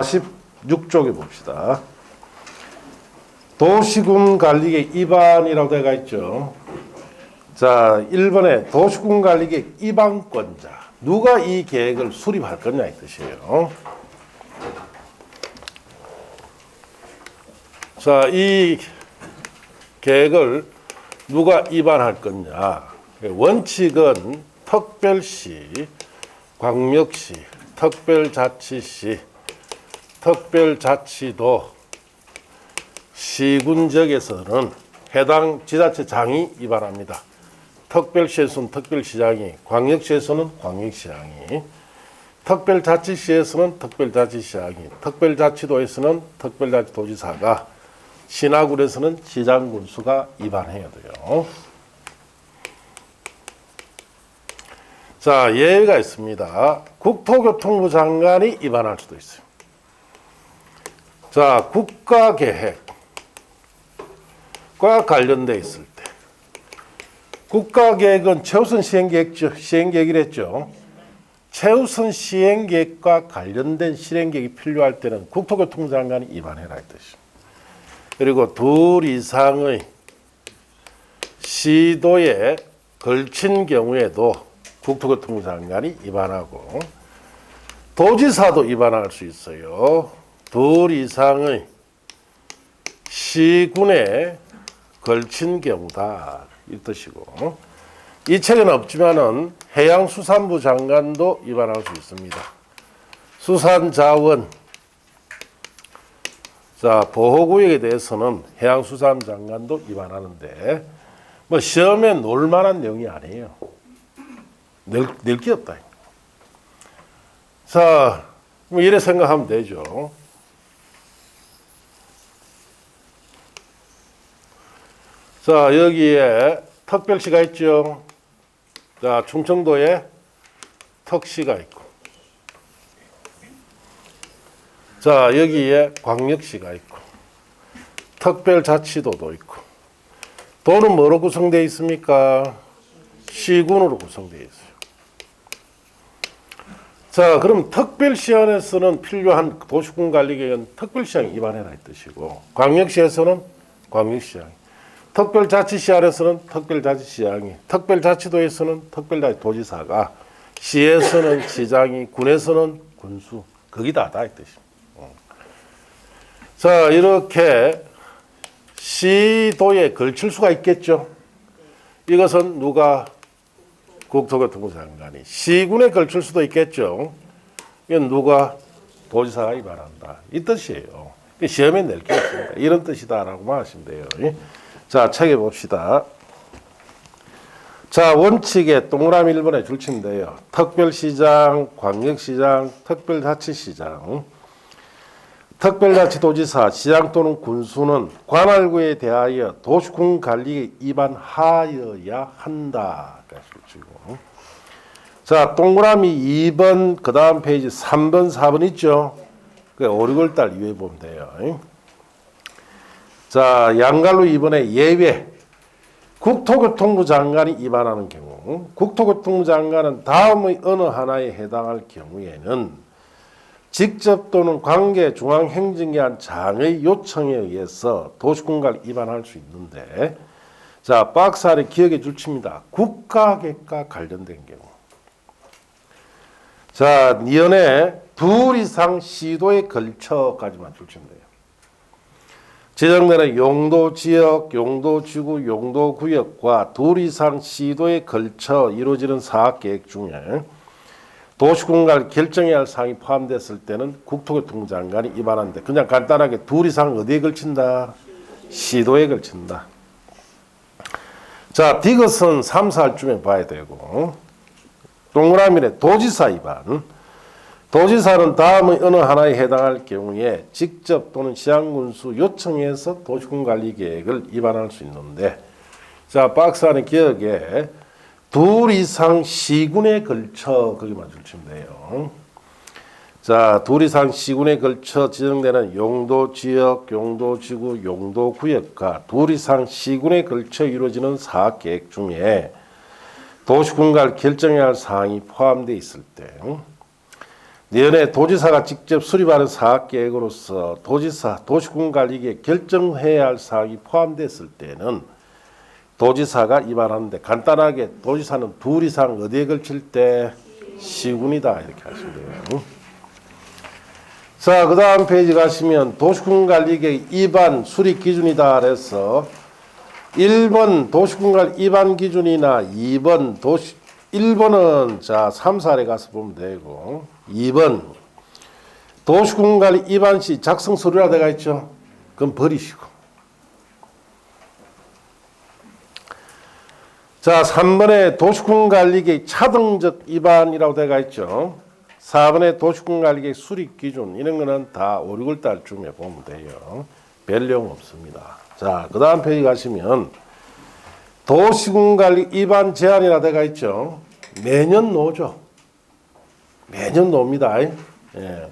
46쪽에 봅시다. 도시군 관리계획 입안이라고 되어 있죠. 자, 1번에 도시군 관리계획 입안권자. 누가 이 계획을 수립할 거냐 이 뜻이에요. 자, 이 계획을 누가 입안할 거냐. 원칙은 특별시, 광역시, 특별자치시, 특별자치도, 시군 지역에서는 해당 지자체장이 입안합니다. 특별시에서는 특별시장이, 광역시에서는 광역시장이, 특별자치시에서는 특별자치시장이, 특별자치도에서는 특별자치도지사가, 신하군에서는 시장군수가 입안해야 돼요. 자, 예외가 있습니다. 국토교통부 장관이 입안할 수도 있어요. 자, 국가계획과 관련돼 있을 때, 국가계획은 최우선 시행계획이랬죠. 최우선 시행계획과 관련된 실행계획이 필요할 때는 국토교통부 장관이 입안해라 이 뜻이죠. 그리고 둘 이상의 시도에 걸친 경우에도 국토교통부 장관이 입안하고, 도지사도 입안할 수 있어요. 둘 이상의 시군에 걸친 경우다 이 뜻이고, 이 책에는 없지만은 해양수산부 장관도 입안할 수 있습니다. 수산자원, 자, 보호구역에 대해서는 해양수산부 장관도 입안하는데, 뭐 시험에 놓을 만한 내용이 아니에요. 낼 게 없다. 자, 뭐 이래 생각하면 되죠. 자, 여기에 특별시가 있죠. 자, 충청도에 특시가 있고, 자, 여기에 광역시가 있고, 특별자치도도 있고, 도는 뭐로 구성되어 있습니까? 시군으로 구성되어 있어요. 자, 그럼 특별시 안에서는 필요한 도시군 관리계획은 특별시장이 입안해라 이 뜻이고, 광역시에서는 광역시장이, 특별자치시 안에서는 특별자치시장이, 특별자치도에서는 특별자치도지사가, 시에서는 시장이, 군에서는 군수, 거기 다다 이 뜻입니다. 자, 이렇게 시도에 걸칠 수가 있겠죠. 이것은 누가? 국토교통부 장관이. 시군에 걸칠 수도 있겠죠. 이건 누가? 도지사가 입안한다 이 뜻이에요. 시험에 낼 게 없습니다. 이런 뜻이다라고만 하시면 돼요. 자, 책에 봅시다. 자, 원칙에 동그라미 1번에 줄친데요. 특별시장, 광역시장, 특별자치시장, 특별자치도지사, 시장 또는 군수는 관할구에 대하여 도시군 관리에 입안하여야 한다. 자, 동그라미 2번, 그 다음 페이지 3번, 4번 있죠? 그 5, 6월달 이후에 보면 돼요. 자, 양갈로 2번에 예외. 국토교통부 장관이 입안하는 경우, 국토교통부 장관은 다음의 어느 하나에 해당할 경우에는 직접 또는 관계 중앙행정기관 장의 요청에 의해서 도시군관리 입안할 수 있는데, 자, 박스 안에 기억해 줄 칩니다. 국가계획과 관련된 경우. 자, 니은에 둘 이상 시도에 걸쳐까지만 줄치면 돼요. 지정되는 용도지역, 용도지구, 용도구역과 둘 이상 시도에 걸쳐 이루어지는 사업계획 중에 도시군관리 결정해야 할 사항이 포함됐을 때는 국토교통부 장관이 입안하는데, 그냥 간단하게 둘 이상 어디에 걸친다? 시도에 걸친다. 자, 디귿은 3, 4할쯤에 봐야 되고, 동그라미에 도지사 입안. 도지사는 다음의 어느 하나에 해당할 경우에 직접 또는 시장군수 요청해서 도시군관리계획을 입안할 수 있는데, 자, 박스 안에 기억에 둘 이상 시군에 걸쳐 거기만 줄치면 돼요. 자, 둘 이상 시군에 걸쳐 지정되는 용도지역, 용도지구, 용도구역과 둘 이상 시군에 걸쳐 이루어지는 사업계획 중에 도시군관리 결정해야 할 사항이 포함되어 있을 때, 내년에 도지사가 직접 수립하는 사업계획으로서 도지사, 도시군관리계획 결정해야 할 사항이 포함됐을 때는 도지사가 입안하는데 간단하게 도지사는 둘 이상 어디에 걸칠 때 시군이다 이렇게 하시면 돼요. 자, 그 다음 페이지 가시면 도시군관리계획 입안 수립 기준이다 그래서 1번 도시군관리 입안 기준이나 1번은 자 3, 4에 가서 보면 되고 2번 도시군관리 입안 시 작성 서류라 되어 있죠. 그럼 버리시고 자 3번에 도시군관리계획 차등적 입안이라고 되어 있죠. 4번에 도시군관리계획 수립 기준 이런 거는 다 5, 6월 달쯤에 보면 돼요. 별 내용 없습니다. 자, 그 다음 페이지 가시면 도시군관리 입안 제한이라 되어 있죠. 매년 노죠. 매년 놉니다. 예.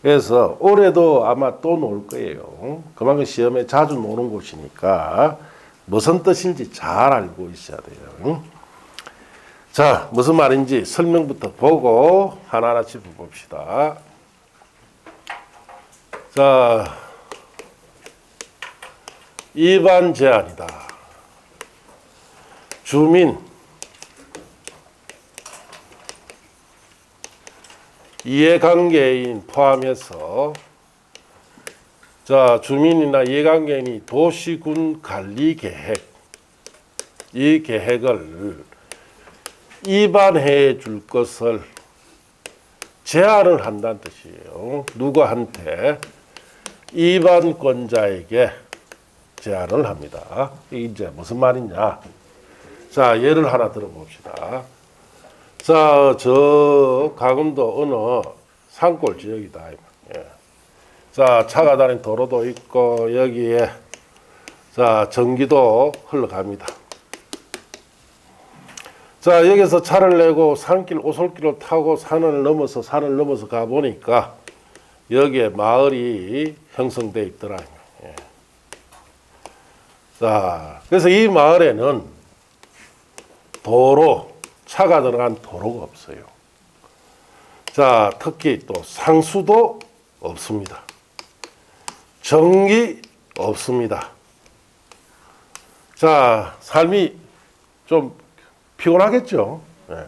그래서 올해도 아마 또 놀 거예요. 그만큼 시험에 자주 노는 곳이니까 무슨 뜻인지 잘 알고 있어야 돼요. 자, 무슨 말인지 설명부터 보고 하나하나 짚어봅시다. 자, 입안 제한이다. 주민, 이해관계인 포함해서 자, 주민이나 이해관계인이 도시군 관리 계획 이 계획을 입안해 줄 것을 제안을 한다는 뜻이에요. 누구한테? 입안권자에게 제안을 합니다. 이제 무슨 말이냐? 자, 예를 하나 들어봅시다. 자, 저 강원도 어느 산골 지역이다. 예. 자, 차가 다니는 도로도 있고 여기에 자 전기도 흘러갑니다. 자, 여기서 차를 내고 산길 오솔길을 타고 산을 넘어서 가 보니까 여기에 마을이 형성돼 있더라. 예. 자, 그래서 이 마을에는 차가 들어간 도로가 없어요. 자, 특히 또 상수도 없습니다. 전기 없습니다. 자, 삶이 좀 피곤하겠죠. 네.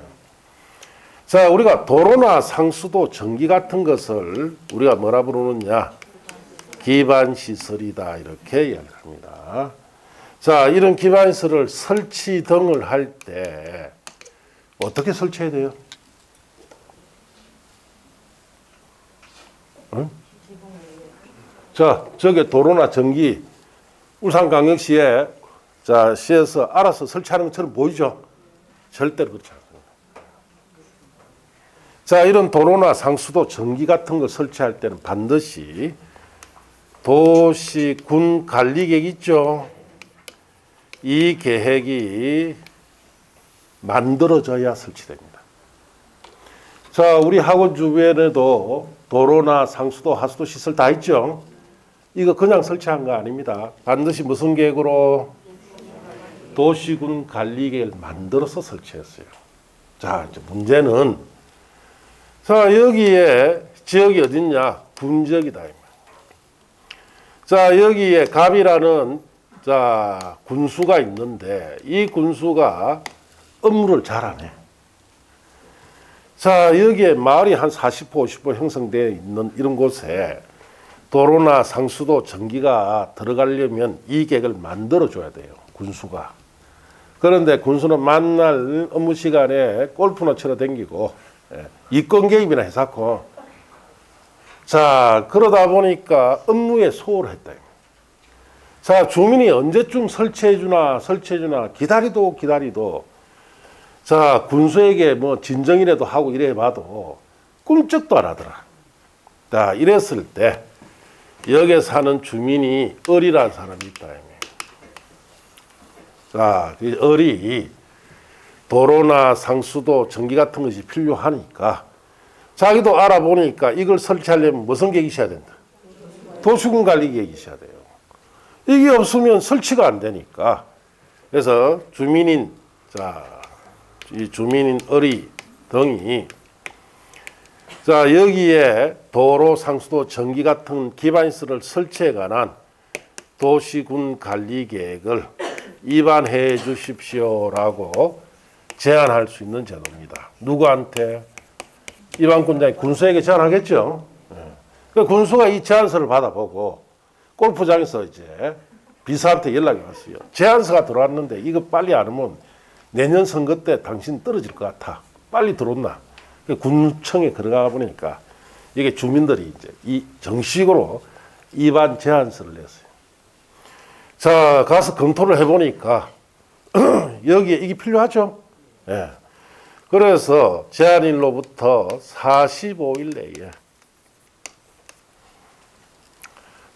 자, 우리가 도로나 상수도, 전기 같은 것을 우리가 뭐라 부르느냐? 기반시설이다. 이렇게 이야기를 합니다. 자, 이런 기반시설을 설치 등을 할 때 어떻게 설치해야 돼요? 응? 자, 저게 도로나 전기, 울산광역시에 자, 시에서 알아서 설치하는 것처럼 보이죠? 절대로 그렇지 않습니다. 자, 이런 도로나 상수도, 전기 같은 걸 설치할 때는 반드시 도시군 관리계획 있죠? 이 계획이 만들어져야 설치됩니다. 자, 우리 학원 주변에도 도로나 상수도, 하수도 시설 다 있죠? 이거 그냥 설치한 거 아닙니다. 반드시 무슨 계획으로? 도시군 관리계획을 만들어서 설치했어요. 자, 이제 문제는 자, 여기에 지역이 어딨냐? 군지역이다. 자, 여기에 갑이라는 자, 군수가 있는데 이 군수가 업무를 잘하네. 자, 여기에 마을이 한 40호, 50호 형성되어 있는 이런 곳에 도로나 상수도, 전기가 들어가려면 이 계획을 만들어줘야 돼요. 군수가. 그런데 군수는 만날 업무 시간에 골프나 치러 다니고 이권 개입이나 해서고 자, 그러다 보니까 업무에 소홀했다. 자, 주민이 언제쯤 설치해주나 기다리도 자, 군수에게 뭐 진정이라도 하고 이래 봐도 꿈쩍도 안 하더라. 자, 이랬을 때 여기에 사는 주민이 을이라는 사람이 있다. 자, 을이 도로나 상수도, 전기 같은 것이 필요하니까 자기도 알아보니까 이걸 설치하려면 무슨 계획이 있어야 된다? 도시군 관리 계획이 있어야 돼요. 이게 없으면 설치가 안 되니까. 그래서 주민인 이 주민인 을이 등이 자, 여기에 도로, 상수도, 전기 같은 기반시설을 설치에 관한 도시군 관리 계획을 입안해 주십시오라고 제안할 수 있는 제도입니다. 누구한테? 입안군장이 군수에게 제안하겠죠. 그 군수가 이 제안서를 받아보고 골프장에서 이제 비서한테 연락이 왔어요. 제안서가 들어왔는데 이거 빨리 안 하면 내년 선거 때 당신 떨어질 것 같아. 빨리 들어온나. 군청에 들어가 보니까 이게 주민들이 이제 이 정식으로 입안 제안서를 냈어요. 자, 가서 검토를 해보니까 여기에 이게 필요하죠. 예. 그래서 제안일로부터 45일 내에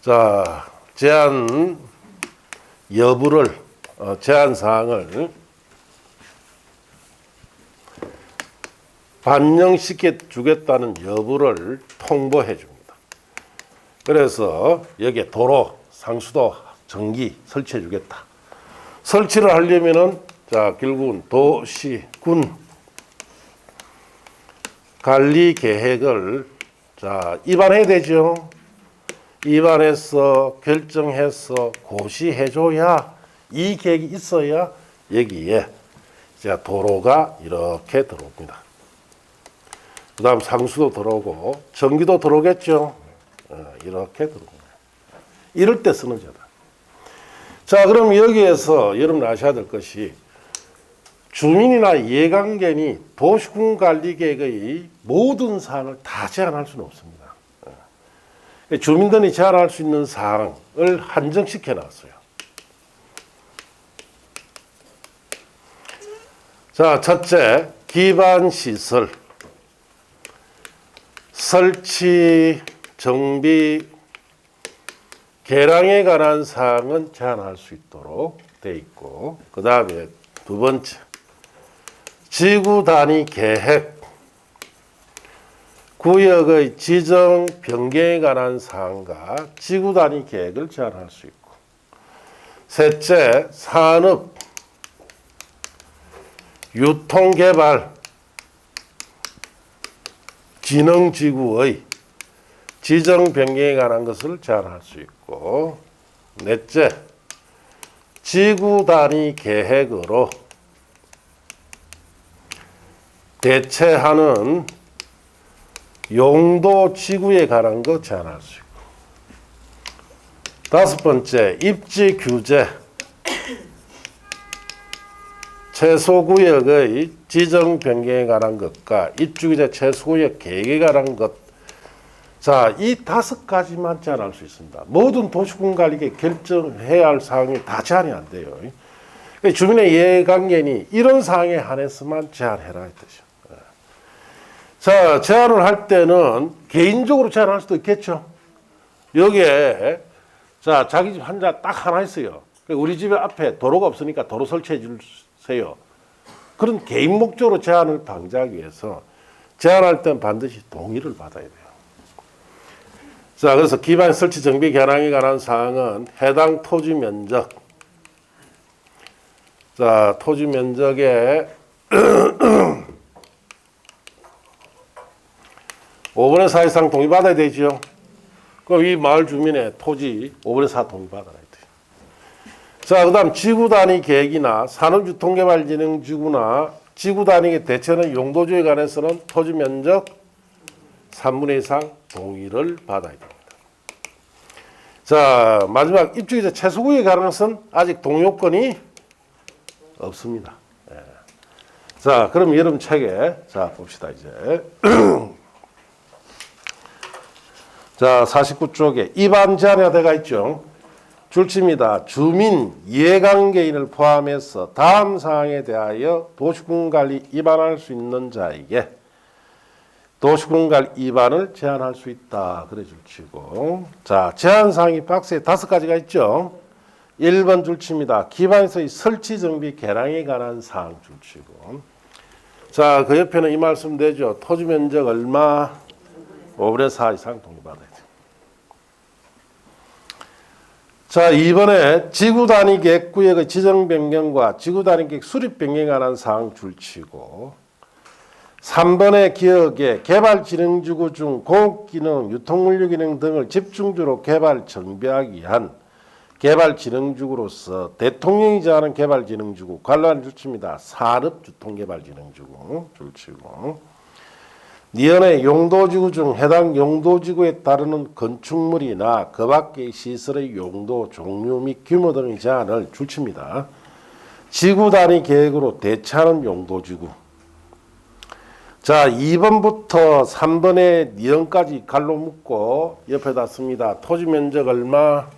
자, 제안 여부를 제안 사항을 반영시켜 주겠다는 여부를 통보해 줍니다. 그래서 여기에 도로, 상수도, 전기 설치해 주겠다. 설치를 하려면은 자, 결국은 도시, 군 관리 계획을 자, 입안해야 되죠. 입안해서 결정해서 고시해 줘야 이 계획이 있어야 여기에 자, 도로가 이렇게 들어옵니다. 그다음 상수도 들어오고 전기도 들어오겠죠. 이렇게 들어옵니다. 이럴 때 쓰는 제도. 자, 그럼 여기에서 여러분 아셔야 될 것이 주민이나 이해관계인이 도시군관리계획의 모든 사항을 다 제안할 수는 없습니다. 주민들이 제안할 수 있는 사항을 한정시켜 놨어요. 자, 첫째, 기반시설 설치, 정비, 개량에 관한 사항은 제한할 수 있도록 돼 있고, 그 다음에 두 번째, 지구 단위 계획, 구역의 지정 변경에 관한 사항과 지구 단위 계획을 제한할 수 있고, 셋째, 산업, 유통개발, 진흥지구의 지정 변경에 관한 것을 제한할 수 있고, 넷째, 지구 단위 계획으로 대체하는 용도 지구에 관한 것 제한할 수 있고, 다섯 번째, 입지 규제, 최소구역의 지정 변경에 관한 것과 입주규제 최소구역 계획에 관한 것. 자, 이 다섯 가지만 제한할 수 있습니다. 모든 도시군관리계획 결정해야 할 사항이 다 제한이 안 돼요. 주민의 이해관계인이 이런 사항에 한해서만 제한해라 이 뜻이죠. 자, 제한을 할 때는 개인적으로 제한할 수도 있겠죠. 여기에 자, 자기 집 환자 딱 하나 있어요. 우리 집 앞에 도로가 없으니까 도로 설치해 주세요. 그런 개인 목적으로 제한을 방지하기 위해서 제한할 때는 반드시 동의를 받아야 돼요. 자, 그래서 기반 설치 정비 개량에 관한 사항은 해당 토지 면적, 자, 토지 면적에 5분의 4 이상 동의받아야 되죠. 그럼 이 마을 주민의 토지 5분의 4 동의받아야 돼요. 자, 그 다음 지구 단위 계획이나 산업유통개발진흥지구나 지구 단위에 대체하는 용도지에 관해서는 토지 면적 3분의 2 이상 동의를 받아야 됩니다. 자, 마지막 입주이자 최소구역에 관한 것은 아직 동의요건이 없습니다. 예. 자, 그럼 여러분 책에 자 봅시다 이제. 자, 49쪽에 입안 제한에 들어가 있죠. 줄칩니다. 주민 이해관계인을 포함해서 다음 사항에 대하여 도시군관리 입안할 수 있는 자에게 도시군관리 입안을 제한할 수 있다. 그래 줄치고. 자, 제한 사항이 박스에 5가지가 있죠. 1번 줄칩니다. 기반시설의 설치 정비 개량에 관한 사항 줄치고. 자, 그 옆에는 이 말씀 되죠. 토지 면적 얼마? 5분의 4 이상 동의받아야 돼. 자, 이번에 지구 단위 계획 구역의 지정 변경과 지구 단위 계획 수립 변경에 관한 사항 줄치고, 3번의 기억에 개발진흥지구 중 공업기능, 유통물류기능 등을 집중적으로 개발 정비하기 위한 개발진흥지구로서 대통령이 정하는 개발진흥지구 관련 줄칩니다. 산업유통개발진흥지구 줄치고 니은의 용도지구 중 해당 용도지구에 따르는 건축물이나 그 밖의 시설의 용도, 종류 및 규모 등의 제한을 줄칩니다. 지구 단위 계획으로 대체하는 용도지구. 자, 2번부터 3번의 니은까지 갈로 묶고 옆에다 씁니다. 토지 면적 얼마?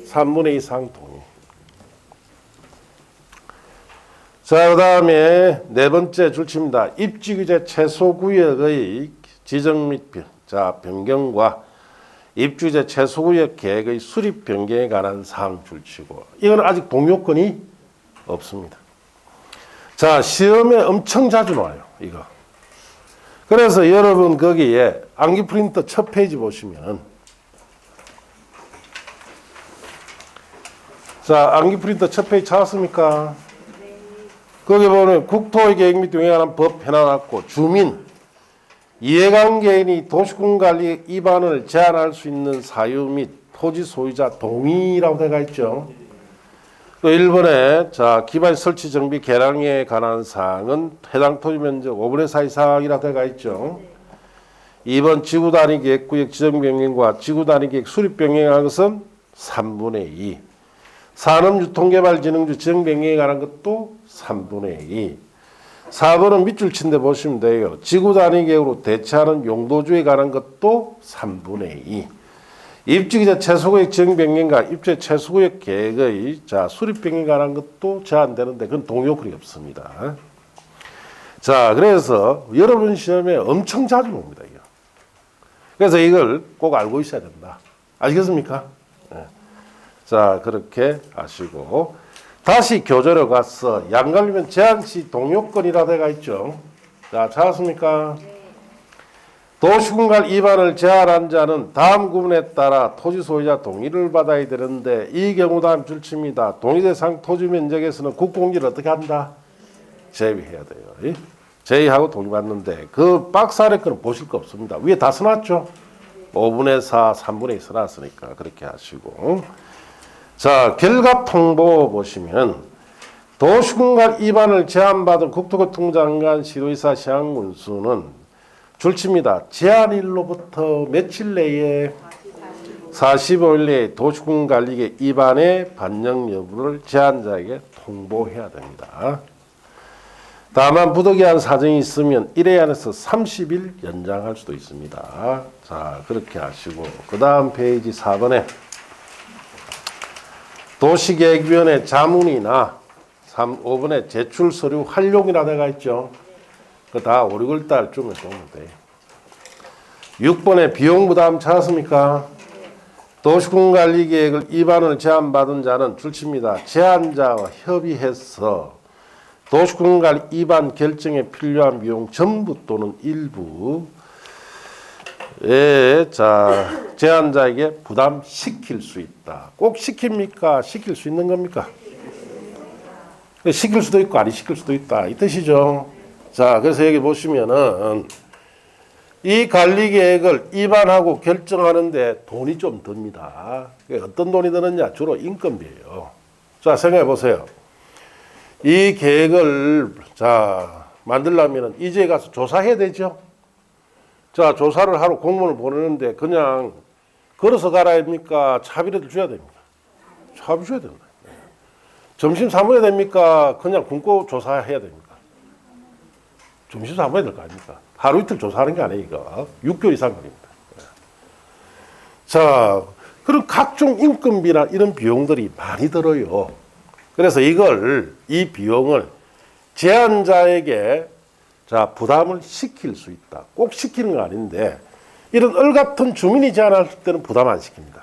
3분의 2 이상 동의. 자, 그 다음에 네 번째 줄칩니다. 입지규제 최소구역의 지정 및 변경과 입지규제 최소구역 계획의 수립 변경에 관한 사항 줄치고 이건 아직 동요건이 없습니다. 자, 시험에 엄청 자주 나와요. 이거. 그래서 여러분 거기에 암기 프린터 첫 페이지 보시면 자, 암기 프린터 첫 페이지 찾았습니까? 거기 보면 국토의 계획 및 운영에 관한 법 해놔놨고 주민, 이해관계인이 도시군관리 위반을 제한할 수 있는 사유 및 토지 소유자 동의라고 되어 있죠. 또 1번에 자, 기반 설치 정비 개량에 관한 사항은 해당 토지 면적 5분의 4 이상이라고 되어 있죠. 2번 지구 단위 계획구역 지정 변경과 지구 단위 계획 수립 변경에 관한 것은 3분의 2. 산업유통개발진흥주 지정 변경에 관한 것도 3분의 2. 4번은 밑줄 친데 보시면 돼요. 지구 단위 계획으로 대체하는 용도주에 관한 것도 3분의 2. 입지기재 최소구역 지정 변경과 입지 최소구역 계획의 자, 수립 변경에 관한 것도 제한되는데 그건 동요건이 없습니다. 자, 그래서 여러분 시험에 엄청 자주 옵니다. 이거. 그래서 이걸 꼭 알고 있어야 된다. 아시겠습니까? 네. 자, 그렇게 아시고 다시 교재로 가서 양갈리면 제한시 동요건이라 되어 있죠. 자, 찾았습니까? 도시군관 위반을 제한한 자는 다음 구문에 따라 토지 소유자 동의를 받아야 되는데 이 경우 다음 줄칩니다. 동의 대상 토지 면적에서는 국공지를 어떻게 한다? 제외해야 돼요. 제외하고 동의 받는데 그 박스 아래 거는 보실 거 없습니다. 위에 다 써놨죠? 5분의 4, 3분의 2 써놨으니까 그렇게 하시고 자, 결과 통보 보시면 도시군관 위반을 제한받은 국토교통장관 시도의사 시행군수는 줄칩니다. 제한일로부터 며칠 내에 45일 내에 도시군관리계 위반의 반영 여부를 제한자에게 통보해야 됩니다. 다만 부득이한 사정이 있으면 1회 안에서 30일 연장할 수도 있습니다. 자, 그렇게 하시고 그 다음 페이지 4번에 도시계획위원회 자문이나 5번에 제출서류 활용이라 되어 있죠. 그 다 5, 6월달 쯤에 보면 돼요. 6번에 비용부담 찾았습니까? 도시군관리계획을 위반을 제한받은 자는 줄칩니다. 제한자와 협의해서 도시군관리 위반 결정에 필요한 비용 전부 또는 일부 자, 제한자에게 부담시킬 수 있다. 꼭 시킵니까? 시킬 수 있는 겁니까? 시킬 수도 있고 안 시킬 수도 있다. 이 뜻이죠. 자, 그래서 여기 보시면은 이 관리계획을 위반하고 결정하는데 돈이 좀 듭니다. 어떤 돈이 드느냐? 주로 인건비예요. 자, 생각해 보세요. 이 계획을 자, 만들려면 이제 가서 조사해야 되죠. 자, 조사를 하러 공무원을 보내는데 그냥 걸어서 가라 합니까? 차비라도 줘야 됩니까? 차비 줘야 된다. 점심 사먹어야 됩니까? 그냥 굶고 조사해야 됩니까? 점심 사먹어야 될 거 아닙니까? 하루 이틀 조사하는 게 아니에요, 이거. 6개월 이상 걸립니다. 자, 그런 각종 인건비나 이런 비용들이 많이 들어요. 그래서 이 비용을 제한자에게 자, 부담을 시킬 수 있다. 꼭 시키는 건 아닌데, 이런 얼같은 주민이 제한할 때는 부담 안 시킵니다.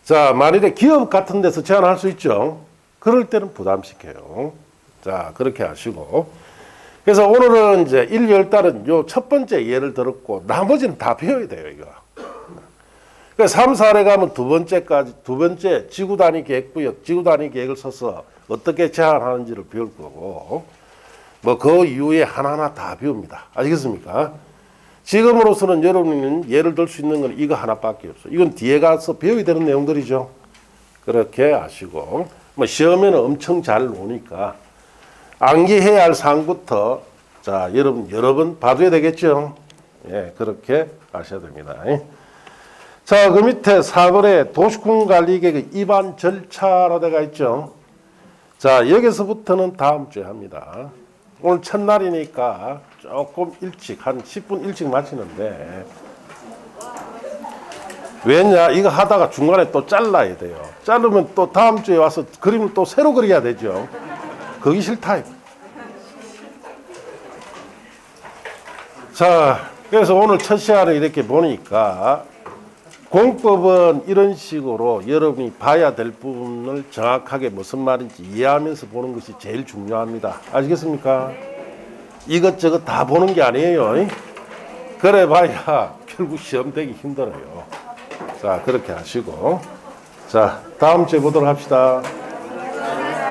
자, 만일에 기업 같은 데서 제한할 수 있죠. 그럴 때는 부담시켜요. 자, 그렇게 하시고. 그래서 오늘은 이제 1, 10달은 요 첫 번째 예를 들었고, 나머지는 다 배워야 돼요, 이거. 그러니까 3, 4회 가면 두 번째 지구 단위 계획구역, 지구 단위 계획을 써서 어떻게 제한하는지를 배울 거고, 뭐 그 이후에 하나하나 다 배웁니다. 아시겠습니까? 지금으로서는 여러분은 예를 들 수 있는 건 이거 하나밖에 없어요. 이건 뒤에 가서 배워야 되는 내용들이죠. 그렇게 아시고 뭐 시험에는 엄청 잘 노니까 암기해야 할 사항부터 자 여러분 여러 번 봐줘야 되겠죠. 예, 그렇게 아셔야 됩니다. 자, 그 밑에 4번에 도시공관리계획 입안 절차로 되어 있죠. 자, 여기서부터는 다음 주에 합니다. 오늘 첫날이니까 조금 일찍 한 10분 일찍 마치는데 왜냐 이거 하다가 중간에 또 잘라야 돼요. 자르면 또 다음 주에 와서 그림을 또 새로 그려야 되죠. 그게 싫다. 자, 그래서 오늘 첫 시간에 이렇게 보니까 공법은 이런 식으로 여러분이 봐야 될 부분을 정확하게 무슨 말인지 이해하면서 보는 것이 제일 중요합니다. 아시겠습니까? 이것저것 다 보는 게 아니에요. 그래 봐야 결국 시험 되기 힘들어요. 자, 그렇게 하시고 자, 다음 주에 보도록 합시다.